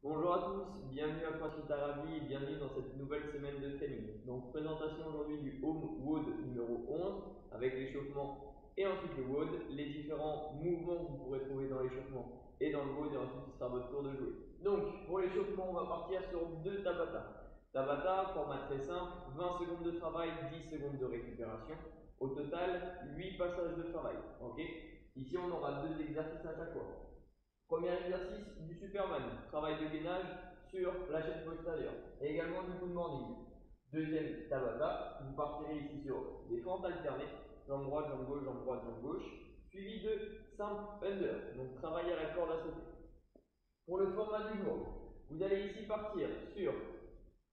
Bonjour à tous, bienvenue à CrossFit Arabi et bienvenue dans cette nouvelle semaine de training. Donc présentation aujourd'hui du Home WOD numéro 11 avec l'échauffement et ensuite le WOD, les différents mouvements que vous pourrez trouver dans l'échauffement et dans le WOD et ensuite ce sera votre tour de jouer. Donc pour l'échauffement on va partir sur 2 Tabata. Tabata, format très simple, 20 secondes de travail, 10 secondes de récupération. Au total, 8 passages de travail. Ici on aura 2 exercices à chaque fois. Premier exercice du Superman, travail de gainage sur la chaîne postérieure et également du good morning. Deuxième Tabata, vous partirez ici sur des fentes alternées, jambe droite, jambe gauche, jambe droite, jambe gauche, suivi de simple under, donc travailler à la corde à sauter. Pour le format du jour, vous allez ici partir sur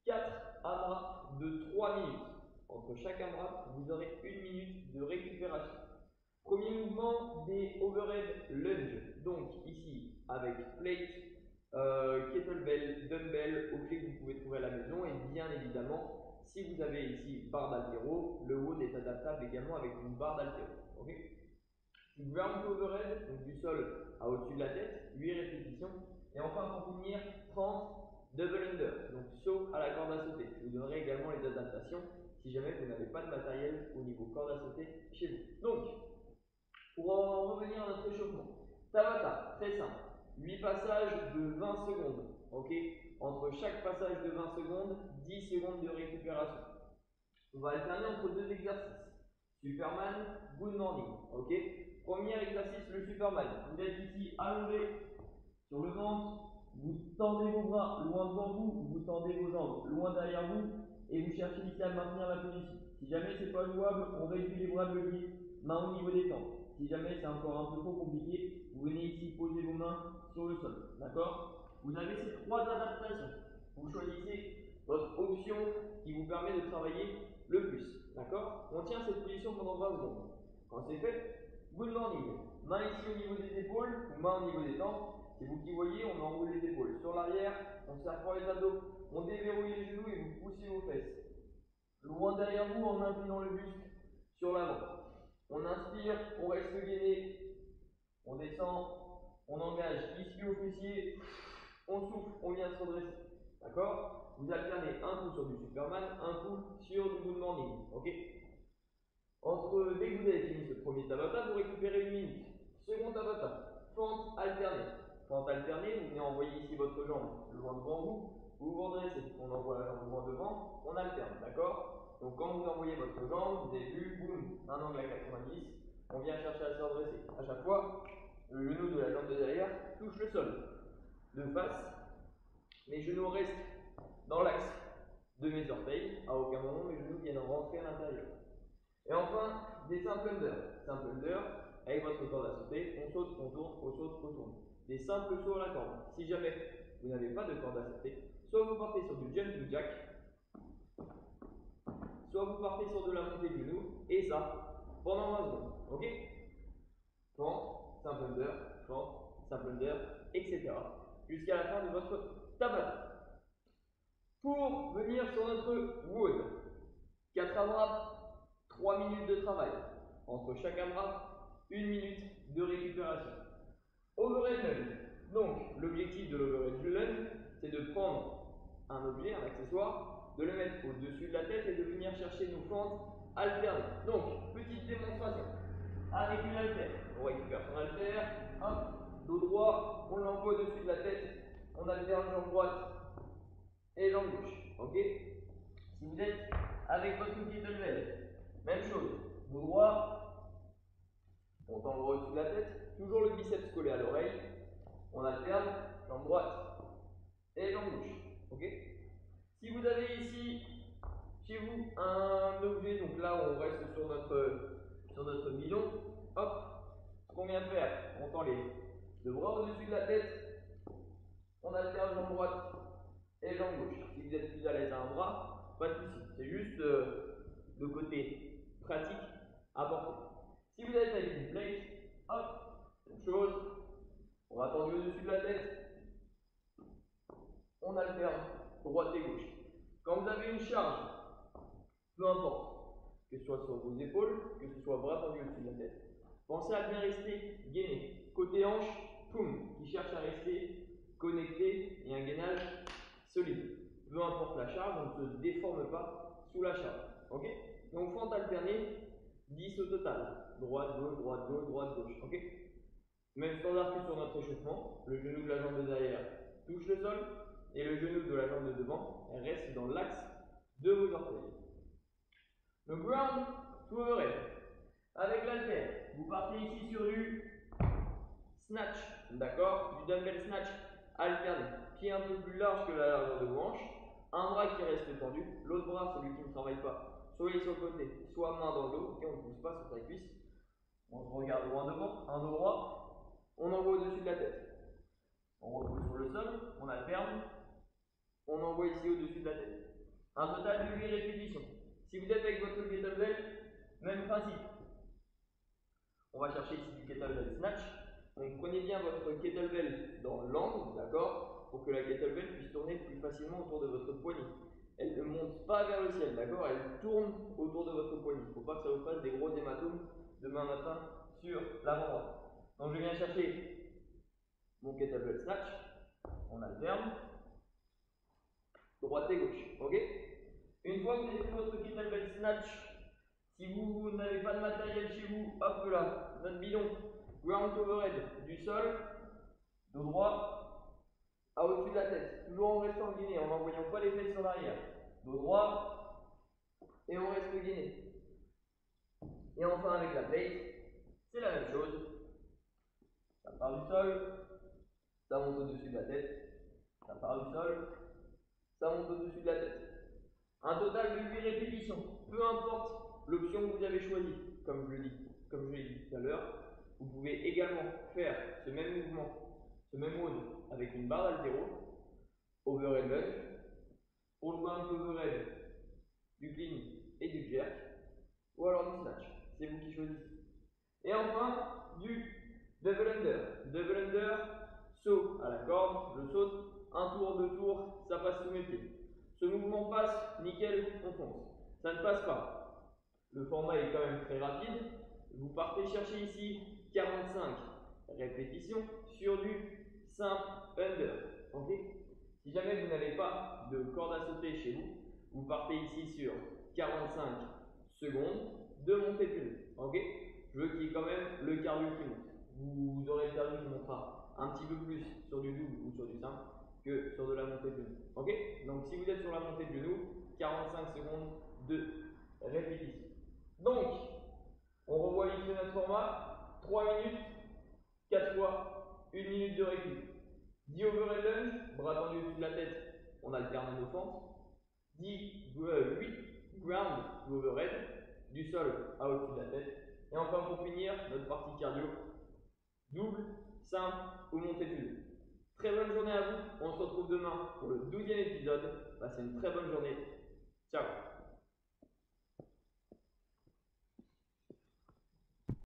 4 AMRAP de 3 minutes. Entre chaque AMRAP, vous aurez 1 minute de récupération. Premier mouvement des overhead lunge, donc ici avec plate, kettlebell, dumbbell, objet que vous pouvez trouver à la maison et bien évidemment, si vous avez ici barre d'haltéro, le WOD est adaptable également avec une barre d'haltéro. Du ground overhead, donc du sol à au-dessus de la tête, 8 répétitions. Et enfin pour finir, 30 double under, donc saut à la corde à sauter. Je vous donnerai également les adaptations si jamais vous n'avez pas de matériel au niveau corde à sauter chez vous. Donc, pour en revenir à notre échauffement, Tabata, très simple, 8 passages de 20 secondes, entre chaque passage de 20 secondes, 10 secondes de récupération. On va alterner entre 2 exercices, Superman, good morning, Premier exercice, le Superman, vous êtes ici allongé sur le ventre, vous tendez vos bras loin devant vous, vous tendez vos jambes loin derrière vous, et vous cherchez ici à maintenir la position. Si jamais ce n'est pas jouable, on réduit les bras de levier, main au niveau des tempes. Si jamais c'est encore un peu trop compliqué, vous venez ici poser vos mains sur le sol. D'accord? Vous avez ces 3 adaptations. Vous choisissez votre option qui vous permet de travailler le plus. D'accord? On tient cette position pendant 20 secondes. Quand c'est fait, good morning. Main ici au niveau des épaules ou main au niveau des tempes. C'est vous qui voyez, on enroule les épaules. Sur l'arrière, on serre fort les abdos, on déverrouille les genoux et vous poussez vos fesses. Loin derrière vous en inclinant le buste sur l'avant. On inspire, on reste gainé, on descend, on engage ici au fessier, on souffle, on vient se redresser. D'accord? Vous alternez un coup sur du Superman, un coup sur du good morning. Dès que vous avez fini ce premier Tabata, vous récupérez 1 minute. Second Tabata, fente alternée. Fente alternée, vous venez envoyer ici votre jambe loin devant vous, vous vous redressez. On envoie la jambe loin devant, on alterne, d'accord? Donc quand vous envoyez votre jambe, vous avez vu, boum, un angle à 90, on vient chercher à se redresser. À chaque fois, le genou de la jambe de derrière touche le sol. De face, mes genoux restent dans l'axe de mes orteils, à aucun moment mes genoux viennent rentrer à l'intérieur. Et enfin, des simples under. Simple under, avec votre corde à sauter, on saute, on tourne, on saute, on tourne. Des simples sauts à la corde. Si jamais vous n'avez pas de corde à sauter, soit vous partez sur du jump to jack, soit vous partez sur de la montée de genou, et ça, pendant 20 secondes. Fente, simple under, fente, simple under, etc. Jusqu'à la fin de votre Tabata. Pour venir sur notre WOD, 4 AMRAP, 3 minutes de travail. Entre chaque AMRAP, 1 minute de récupération. Overhead lunge. Donc, l'objectif de l'overhead lunge, c'est de prendre un objet, un accessoire, de le mettre au-dessus de la tête et de venir chercher nos fentes alternées. Donc, petite démonstration. Avec une haltère, on récupère son haltère, hop, dos droit, on l'envoie au-dessus de la tête, on alterne jambe droite et jambe gauche. Si vous êtes avec votre outil de level, même chose, dos droit, on tend le bras au-dessus de la tête, toujours le biceps collé à l'oreille, on alterne jambe droite et jambe gauche. Si vous avez ici chez vous un objet, donc là on reste sur notre bidon, hop, ce qu'on vient faire, on tend les deux bras au-dessus de la tête, on alterne jambe droite et jambe gauche. Si vous êtes plus à l'aise à un bras, pas de souci, c'est juste le côté pratique à porter. Si vous êtes avec une plate, hop, même chose, on va tendre au-dessus de la tête, on alterne droite et gauche. Quand vous avez une charge, peu importe, que ce soit sur vos épaules, que ce soit bras tendus au-dessus de la tête, pensez à bien rester gainé. Côté hanche, poum, qui cherche à rester connecté et un gainage solide. Peu importe la charge, on ne se déforme pas sous la charge. Ok? Donc fente alternée, 10 au total. Droite, gauche, droite, gauche, droite, gauche. Ok? Même standard que sur notre échauffement. Le genou de la jambe de derrière touche le sol et le genou de la jambe de devant reste dans l'axe de vos orteils. Le ground to overhead. Avec l'haltère, vous partez ici sur du snatch, d'accord? Du dumbbell snatch alterné. Pied un peu plus large que la largeur de vos hanches. Un bras qui reste tendu, l'autre bras, celui qui ne travaille pas, soit il est sur le côté, soit main dans le dos, et on ne pousse pas sur sa cuisse. On se regarde loin devant, un dos droit, on envoie au-dessus de la tête. On repose sur le sol, on alterne, on envoie ici au-dessus de la tête. Un total de 8 répétitions. Si vous êtes avec votre kettlebell, même principe. On va chercher ici du kettlebell snatch. Donc prenez bien votre kettlebell dans l'angle, d'accord, pour que la kettlebell puisse tourner plus facilement autour de votre poignet. Elle ne monte pas vers le ciel, d'accord, elle tourne autour de votre poignet. Il ne faut pas que ça vous fasse des gros hématomes demain matin sur l'avant-bras. Donc je viens chercher mon kettlebell snatch, on alterne, droite et gauche, ok? Une fois que vous avez fait votre kettlebell snatch, si vous n'avez pas de matériel chez vous, hop là, notre bidon, ground to overhead, du sol, dos droit, à au-dessus de la tête, toujours en restant gainé, en n'envoyant pas les fesses sur l'arrière, dos droit, et on reste gainé. Et enfin avec la plate, c'est la même chose, ça part du sol, ça monte au-dessus de la tête, ça part du sol, ça monte au-dessus de la tête. Un total de 8 répétitions, peu importe l'option que vous avez choisie, comme je l'ai dit tout à l'heure. Vous pouvez également faire ce même mouvement, ce même mode avec une barre d'haltéro, overhead lunge, pour le ground to overhead, du clean et du jerk, ou alors du snatch, c'est vous qui choisissez. Et enfin, du double under. Double under, saut à la corde, je saute, un tour, deux tours, ça passe sous mes pieds. Ce mouvement passe, nickel, on fonce. Ça ne passe pas. Le format est quand même très rapide. Vous partez chercher ici 45 répétitions sur du simple under. Okay? Si jamais vous n'avez pas de corde à sauter chez vous, vous partez ici sur 45 secondes de montée de genou. Okay? Je veux qu'il y ait quand même le cardio qui monte. Vous aurez le cardio qui montera un petit peu plus sur du double ou sur du simple que sur de la montée de genou. Ok? Donc si vous êtes sur la montée de genou, 45 secondes de répétition. Donc, on revoit ici notre format, 3 minutes, 4 fois, 1 minute de récup. 10 overhead lunge, bras tendus au-dessus de la tête, on alterne nos fentes. 8 ground to overhead, du sol à au-dessus de la tête. Et enfin pour finir, notre partie cardio, double, simple ou montée de genou. Très bonne journée à vous, on se retrouve demain pour le 12e épisode. Passez une très bonne journée. Ciao.